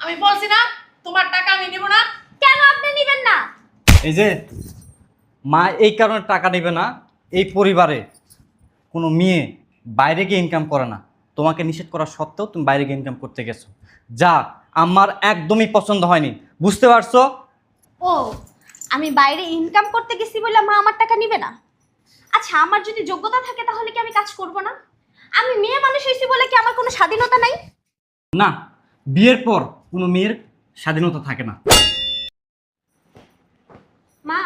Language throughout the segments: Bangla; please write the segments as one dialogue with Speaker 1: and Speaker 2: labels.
Speaker 1: আমি বলছি না তোমার টাকা আমি নিব না।
Speaker 2: কেন আপনি নেবেন না?
Speaker 3: এই যে মা এই কারণে টাকা নেবে না, এই পরিবারে কোনো মেয়ে বাইরে গিয়ে ইনকাম করে না। তোমাকে নিষেধ করা সত্ত্বেও তুমি বাইরে গিয়ে ইনকাম করতে গেছো, যা আমার একদমই পছন্দ হয়নি। বুঝতে পারছো?
Speaker 2: ও, আমি বাইরে ইনকাম করতে গেছি বলে মা আমার টাকা নিবে না? আচ্ছা, আমার যদি যোগ্যতা থাকে তাহলে কি আমি কাজ করব না? আমি মেয়ে মানুষ হয়েছি বলে কি আমার কোনো স্বাধীনতা নাই?
Speaker 3: না, বিয়ের পর কোনো মেয়ের স্বাধীনতা থাকে না।
Speaker 2: মা,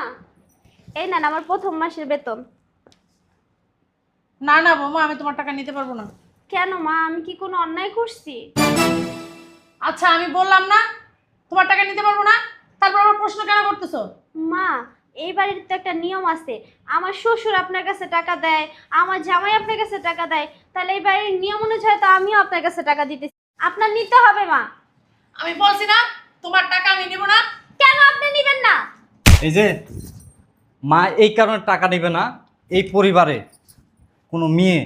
Speaker 2: এই নেন আমার প্রথম মাসের বেতন।
Speaker 1: না না বৌমা, আমি তোমার টাকা নিতে পারবো না।
Speaker 2: কেন মা, আমি কি কোনো অন্যায় করছি?
Speaker 1: আচ্ছা আমি বললাম না তোমার টাকা নিতে পারবো না, তারপর আমার প্রশ্ন কেন করতেছো?
Speaker 2: মা, এই বাড়ির তো একটা নিয়ম আছে। আমার শ্বশুর আপনার কাছে টাকা দেয়, আমার জামাই আপনার কাছে টাকা দেয়, তাহলে এই বাড়ির নিয়ম অনুযায়ী তো আমিও আপনার কাছে টাকা দিতেছি। আপনার নিতে হবে মা।
Speaker 1: আমি বলছি না তোমার টাকা আমি নিব না।
Speaker 2: কেন আপনি নেবেন না?
Speaker 3: এই যে মা এই কারণে টাকা নেবে না, এই পরিবারে কোনো মেয়ে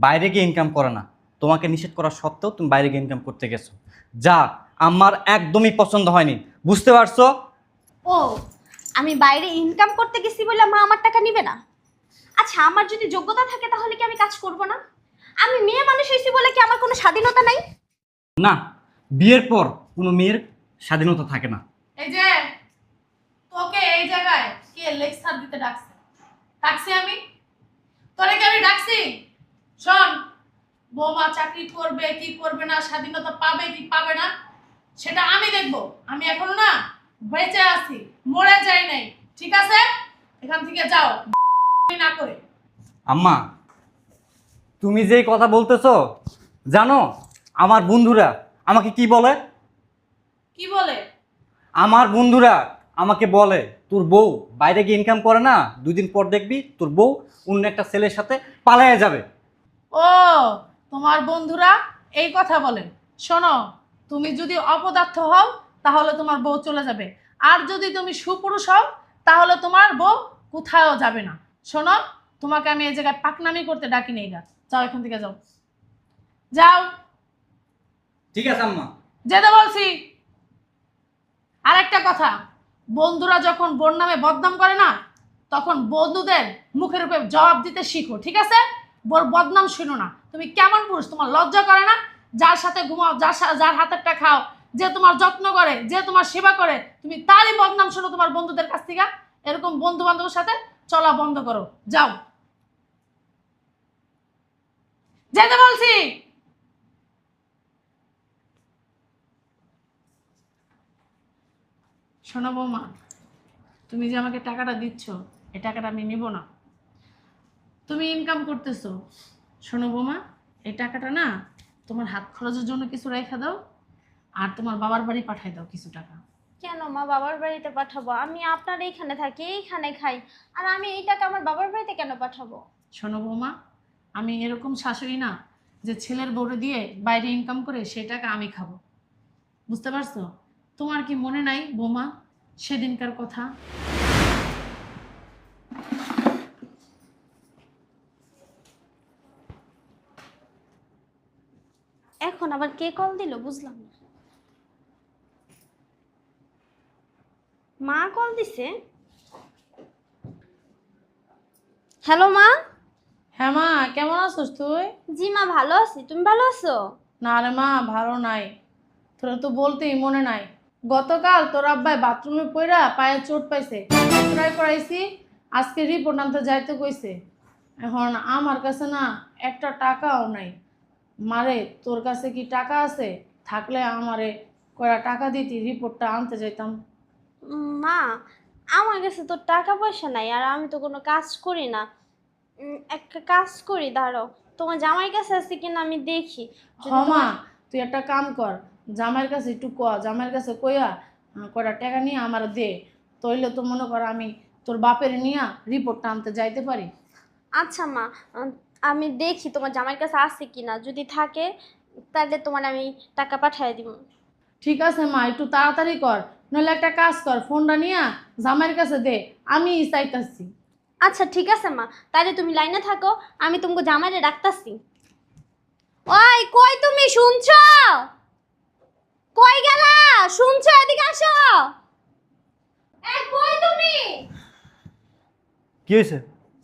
Speaker 3: বাইরে গিয়ে ইনকাম করে না। তোমাকে নিষেধ করা সত্ত্বেও তুমি বাইরে গিয়ে ইনকাম করতে গেছো, যা আমার একদমই পছন্দ হয়নি। বুঝতে পারছো?
Speaker 2: ও, আমি বাইরে ইনকাম করতে গেছি বলে মা আমার টাকা নিবে না? আচ্ছা, আমার যদি যোগ্যতা থাকে তাহলে কি আমি কাজ করব না? আমি মেয়ে মানুষ হয়েছি বলে কি আমার কোনো স্বাধীনতা নাই?
Speaker 3: না, বিয়ের পর কোনো মেয়ের স্বাধীনতা থাকে না।
Speaker 1: এই যে তোকে এই জায়গায় কে লেকচার দিতে ডাকছে? ডাকছি আমি? তোরে কি আমি ডাকছি? শোন, বৌমা চাকরি করবে কি করবে না, স্বাধীনতা পাবে কি পাবে না, সেটা আমি দেখব। আমি এখনো না বেঁচে আছি, মরে যাই নাই, ঠিক আছে? এখান থেকে যাও না করে।
Speaker 3: আম্মা, তুমি যেই কথা বলতেছো, জানো আমার বন্ধুরা আমাকে কি বলে?
Speaker 1: কি বলে?
Speaker 3: আমার বন্ধুরা আমাকে বলে, তোর বউ বাইরে গিয়ে ইনকাম করে না, 2 দিন পর দেখবি তোর বউ অন্য একটা ছেলের সাথে পালায়ে যাবে।
Speaker 1: ও, তোমার বন্ধুরা এই কথা বলে? শোনো, তুমি যদি অপদার্থ হও তাহলে তোমার বউ চলে যাবে, আর যদি তুমি সুপুরুষ হও তাহলে তোমার বউ কোথাও যাবে না। শোনো, তোমাকে আমি এই জায়গায় পাকনামি করতে ডাকি নেই গা। যাও এখান থেকে, যাও যাও।
Speaker 3: ঠিক আছে আম্মা।
Speaker 1: যেতে বলছি। আর একটা কথা, বন্ধুরা যখন বোন নামে বদনাম করে না, তখন বন্ধুদের মুখের উপরে জবাব দিতে শিখো, ঠিক আছে? বোর বদনাম শুনো না। তুমি কেমন পুরুষ, তোমার লজ্জা করে না? যার সাথে ঘুমাও, যার হাতেরটা খাও, যে তোমার যত্ন করে, যে তোমার সেবা করে, তুমি তারই বদনাম শোনো তোমার বন্ধুদের কাছ থেকে। এরকম বন্ধু বান্ধবের সাথে চলা বন্ধ করো, যাও। যেতে বলছি। শোনো বৌমা, তুমি যে আমাকে টাকাটা দিচ্ছ, এই টাকাটা আমি নিব না। তুমি ইনকাম করতেছো। শোনো বৌমা, এই টাকাটা না তোমার হাত খরচের জন্য কিছু রেখে দাও, আর তোমার বাবার বাড়ি পাঠাই দাও কিছু টাকা।
Speaker 2: কেন মা বাবার বাড়িতে পাঠাবো? আমি আপনার এইখানে থাকি, এইখানে খাই, আর আমি এই টাকা আমার বাবার বাড়িতে কেন পাঠাবো?
Speaker 1: শোনো বৌমা, আমি এরকম শাশুড়ি না যে ছেলের বউরে দিয়ে বাইরে ইনকাম করে সেই টাকা আমি খাবো। বুঝতে পারছো? তোমার কি মনে নাই বৌমা সেদিনকার কথা?
Speaker 2: এখন আবার কে কল দিল বুঝলাম না। মা কল দিছে? হ্যালো মা।
Speaker 1: হ্যাঁ মা, কেমন আছিস তুই?
Speaker 2: জি মা, ভালো আছি, তুমি ভালো আছো?
Speaker 1: না রে মা, ভালো নাই। তোরা তো বলতেই মনে নাই। গতকাল তোর আব্বাই বাথরুমে পইরা পায়ে চোট পাইছে, এক্সরে করাইছি, আজকে রিপোর্ট আনতে যাইতে কইছে। এখন আমার কাছে না একটা টাকাও নাই। মারে, তোর কাছে কি টাকা আছে? থাকলে আমারে কয়টা টাকা দিতি, রিপোর্টটা আনতে যাইতাম।
Speaker 2: মা, আমার কাছে তো টাকা পয়সা নাই, আর আমি তো কোনো কাজ করি না। একটা কাজ করি, দাঁড়াও, তোমার জামাইয়ের কাছে আছে কিনা আমি দেখি। যদি
Speaker 1: হ্যাঁ মা,
Speaker 2: তোমার-
Speaker 1: তুই একটা কাম কর, জামাইয়ের কাছে একটু জামাইয়ের কাছে কইয়া কয়টা টাকা নিয়ে আমার দে। তইলে তো মনে কর আমি তোর বাপের নিয়ে রিপোর্টটা আনতে যাইতে পারি।
Speaker 2: আচ্ছা মা, আমি দেখি তোমার জামাইয়ের কাছে আছে কিনা, যদি থাকে তাহলে তোমার আমি টাকা পাঠিয়ে দিব।
Speaker 1: ঠিক আছে মা, একটু তাড়াতাড়ি কর, নইলে একটা কাজ কর, ফোনটা নিয়ে জামাইয়ের কাছে দে, আমি চাইতাছি।
Speaker 2: আচ্ছা ঠিক আছে মা, তাহলে তুমি লাইনে থাকো, আমি তোমাকে জামাইরে ডাকতাছি। ওই কই, তুমি শুনছো? কই গেলা? শুনছো? এদিকে আসো। এই কই তুমি?
Speaker 3: কি হয়েছে?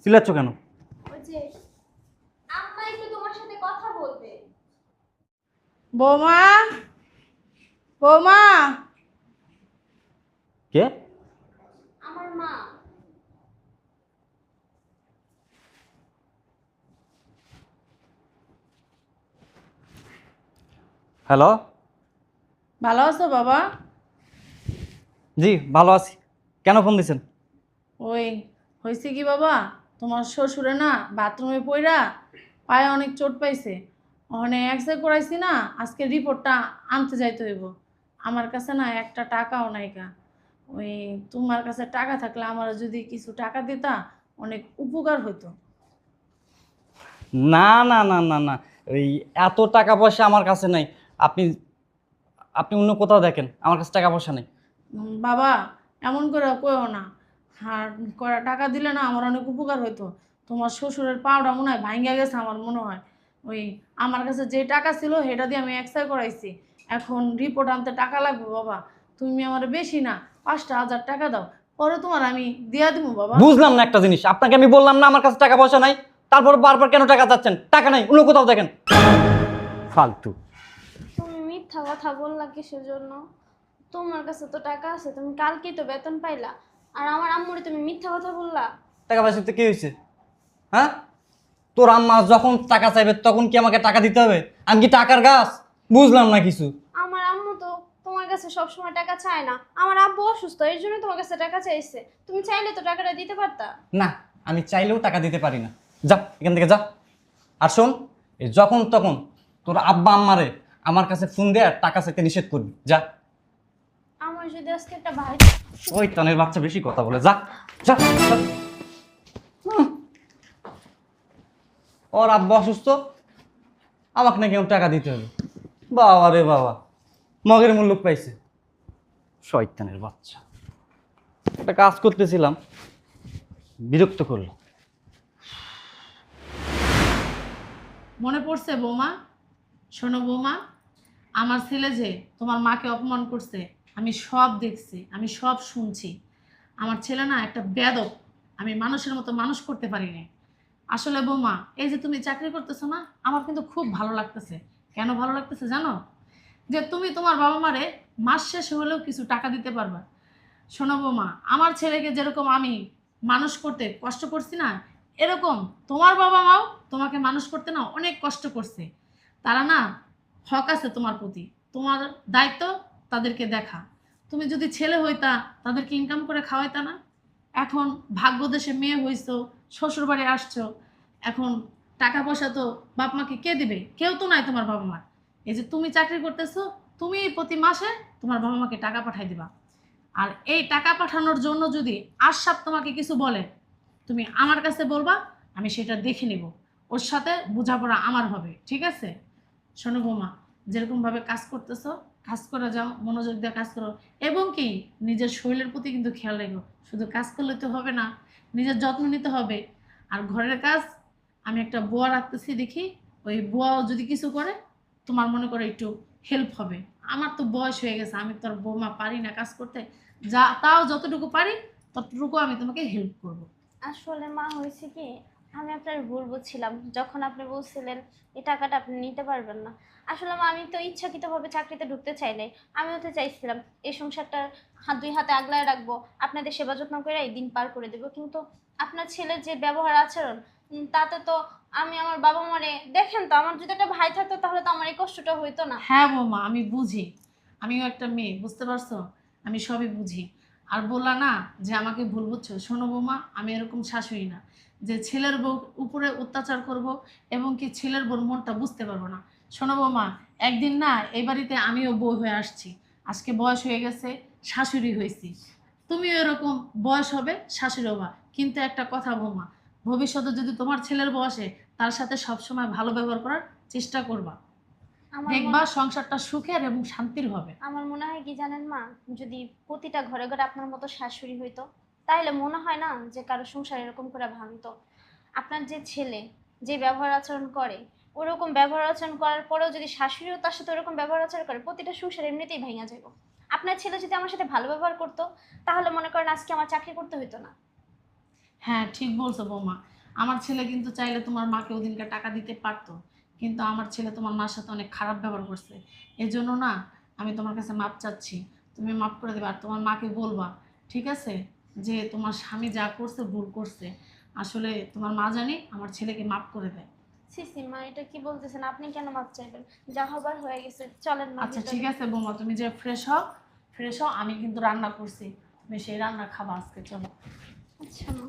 Speaker 3: চিল্লাচ্ছ কেন?
Speaker 2: ওই যে আম্মা একটু তোমার সাথে কথা বলবে।
Speaker 1: বৌমা, বৌমা।
Speaker 3: কে?
Speaker 2: আমার মা।
Speaker 3: হ্যালো।
Speaker 1: ভালো আছো বাবা?
Speaker 3: জি ভালো আছি। কেন ফোন দিছেন?
Speaker 1: ওই হয়েছে কি বাবা, তোমার শ্বশুরে না বাথরুমে পইরা পায়ে অনেক চোট পাইছে। ওখানে এক্সরে করাইছি না, আজকে রিপোর্টটা আনতে যাইতে হইব। আমার কাছে না একটা টাকাও নাইকা। ওই তোমার কাছে টাকা থাকলে আমার যদি কিছু টাকা দিতা অনেক উপকার হতো।
Speaker 3: না না না না না, ওই এত টাকা পয়সা আমার কাছে নাই। আপনি আপনি অন্য কোথাও দেখেন, আমার কাছে টাকা পয়সা নেই।
Speaker 1: বাবা, এমন করে কইও না। আর কয়টা টাকা দিলে না আমার অনেক উপকার হতো। তোমার শ্বশুরের পাওটা মনে হয় ভাঙ্গা গেছে আমার মনে হয়। ওই আমার কাছে যে টাকা ছিল সেটা দিয়ে আমি এক্সরে করাইছি। এখন রিপোর্ট আনতে টাকা লাগবে বাবা। তুমি আমার বেশি না 5,000 টাকা দাও, পরে তোমার আমি দিয়া দিব বাবা।
Speaker 3: বুঝলাম না একটা জিনিস, আপনাকে আমি বললাম না আমার কাছে টাকা পয়সা নাই, তারপর বারবার কেন টাকা চাচ্ছেন? টাকা নাই, অন্য কোথাও দেখেন। ফালতু।
Speaker 2: তুমি মিথ্যা কথা বললা কিসের জন্য? তোমার কাছে তো টাকা আছে, তুমি কালকেই তো বেতন পাইলা। আর আমার আম্মুরে তুমি মিথ্যা কথা বললা।
Speaker 3: টাকা পয়সাতে কি হয়েছে? হ্যাঁ, তোর আম্মা যখন টাকা চাইবে তখন কি আমাকে টাকা দিতে হবে? আমি কি টাকার গাছ? বুঝলাম না কিছু।
Speaker 2: আমার আম্মু তো তোমার কাছে সবসময় টাকা চায় না। আমার আব্বু অসুস্থ, এর জন্য তোমার কাছে টাকা চাইছে। তুমি চাইলে তো টাকাটা দিতে পারতা।
Speaker 3: না, আমি চাইলেও টাকা দিতে পারি না। যা এখান থেকে যা। আর শোন, এই যখন তখন তোর আব্বা আম্মারে আমার কাছে ফোন দিয়ে টাকা চাইতে নিষেধ করবি। যা।
Speaker 2: আমার যদি আজকে একটা ভাই।
Speaker 3: ওই তানের বাচ্চা বেশি কথা বলে। যা যা যা। ওর আব্বা অসুস্থ, আমাকে নাকি এখন টাকা দিতে হবে। বাবা রে বাবা, মগের মূল্য পাইছে শয়তানের বাচ্চা। একটা কাজ করতেছিলাম, বিরক্ত করলো।
Speaker 1: মনে পড়ছে বৌমা? শোনো বৌমা, আমার ছেলে যে তোমার মাকে অপমান করছে আমি সব দেখছি, আমি সব শুনছি। আমার ছেলে না একটা বেয়াদব, আমি মানুষের মতো মানুষ করতে পারি না। আসলে বৌমা, এই যে তুমি চাকরি করতেছো না, আমার কিন্তু খুব ভালো লাগতেছে। কেন ভালো লাগতেছে জানো? যে তুমি তোমার বাবা মারে মাস শেষে হলেও কিছু টাকা দিতে পারবা। শোনো বৌমা, আমার ছেলেকে যেরকম আমি মানুষ করতে কষ্ট করছি না, এরকম তোমার বাবা মাও তোমাকে মানুষ করতে না অনেক কষ্ট করছে। তারা না হক আছে তোমার প্রতি, তোমার দায়িত্ব তাদেরকে দেখা। তুমি যদি ছেলে হইতা তাদেরকে ইনকাম করে খাওয়াইতা না? এখন ভাগ্য দেশে মেয়ে হইছো, শ্বশুর বাড়ি আসছো, এখন টাকা পয়সা তো বাপ মাকে কে দিবে? কেউ তো নাই তোমার বাবা মার। এই যে তুমি চাকরি করতেছো, তুমি প্রতি মাসে তোমার বাবা মাকে টাকা পাঠাই দিবা। আর এই টাকা পাঠানোর জন্য যদি আশরাফ তোমাকে কিছু বলে, তুমি আমার কাছে বলবা, আমি সেটা দেখে নিব। ওর সাথে বোঝাপড়া আমার হবে, ঠিক আছে? শোনো বৌমা, যেরকমভাবে কাজ করতেছো কাজ করে যাও, মনোযোগ দিয়ে কাজ করো। এবং কি নিজের শরীরের প্রতি কিন্তু খেয়াল রেখো। শুধু কাজ করলে তো হবে না, নিজের যত্ন নিতে হবে। আর ঘরের কাজ আমি একটা বুয়া রাখতেছি, দেখি ওই বুয়াও যদি কিছু করে তোমার মনে করে একটু হেল্প হবে। আমার তো বয়স হয়ে গেছে, আমি তো আর বৌমা পারি না কাজ করতে। যা তাও যতটুকু পারি ততটুকু আমি তোমাকে হেল্প করব।
Speaker 2: আসলে মা হয়েছে কি, আমি আপনার ভুল বুঝছিলাম যখন আপনি বলছিলেন এই টাকাটা আপনি নিতে পারবেন না। আসলে মা আমি তো ইচ্ছাকৃতভাবে চাকরিতে ঢুকতে চাই নাই। আমিও তো চাইছিলাম এই সংসারটা দুই হাতে আগলায় রাখবো, আপনাদের সেবা যত্ন করে এই দিন পার করে দেবো। কিন্তু আপনার ছেলের যে ব্যবহার আচরণ, তাতে তো আমি আমার বাবা মারে দেখেন তো, আমার যদি একটা ভাই থাকতো তাহলে তো আমার এই কষ্টটা হইতো না।
Speaker 1: হ্যাঁ বৌমা, আমি বুঝি, আমিও একটা মেয়ে, বুঝতে পারছো? আমি সবই বুঝি। আর বললা না যে আমাকে ভুল বুঝছো। শোনো বৌমা, আমি এরকম শাশুড়ি না যে ছেলের বউ উপরে অত্যাচার করব এবং কি ছেলের বউর মনটা বুঝতে পারবো না। শোনো বৌমা, একদিন না এই বাড়িতে আমিও বউ হয়ে আসছি। আজকে বয়স হয়ে গেছে, শাশুড়ি হয়েছি। তুমিও এরকম বয়স হবে, শাশুড়ি হবা। কিন্তু একটা কথা বৌমা, ভবিষ্যতে যদি তোমার ছেলের বয়সে তার সাথে সবসময় ভালো ব্যবহার করার চেষ্টা করবা।
Speaker 2: আমার
Speaker 1: দেখবা সংসারটা সুখের এবং শান্তির হবে।
Speaker 2: আমার মনে হয় কি জানেন মা, যদি প্রতিটা ঘরে ঘরে আপনার মতো শাশুড়ি হইতো, তাহলে মনে হয় না যে কারো সংসার এরকম করে ভাঙতো। আপনার যে ছেলে যে ব্যবহার আচরণ করে, ওরকম ব্যবহার আচরণ করার পরেও যদি শাশুড়িও তার সাথে ওরকম ব্যবহার আচরণ করে, প্রতিটা সংসার এমনিতেই ভেঙে যাবে। আপনার ছেলে যদি আমার সাথে ভালো ব্যবহার করতো তাহলে মনে করেন আজকে আমার চাকরি করতে হতো না।
Speaker 1: হ্যাঁ ঠিক বলছো বৌমা, আমার ছেলে কিন্তু চাইলে তোমার মাকে ওদিনকে টাকা দিতে পারতো, কিন্তু আমার ছেলে তোমার মার সাথে অনেক খারাপ ব্যবহার করছে। এজন্য না আমি তোমার কাছে মাপ চাচ্ছি, তুমি মাপ করে দেবে। আর তোমার মাকে বলবা, ঠিক আছে, যে তোমার স্বামী যা করছে ভুল করছে, আসলে তোমার মা জানি আমার ছেলেকে মাপ করে দেয়।
Speaker 2: সিসি মা, এটা কি বলতেছেন? আপনি কেন মাপ চাইবেন? যা হবার হয়ে গেছে, চলেন মা
Speaker 1: আচ্ছা
Speaker 2: ভিতরে।
Speaker 1: ঠিক আছে বৌমা, তুমি যে ফ্রেশ হও, ফ্রেশ হও, আমি কিন্তু রান্না করছি, তুমি সেই রান্না খাবা আজকে, চলো।
Speaker 2: আচ্ছা মা।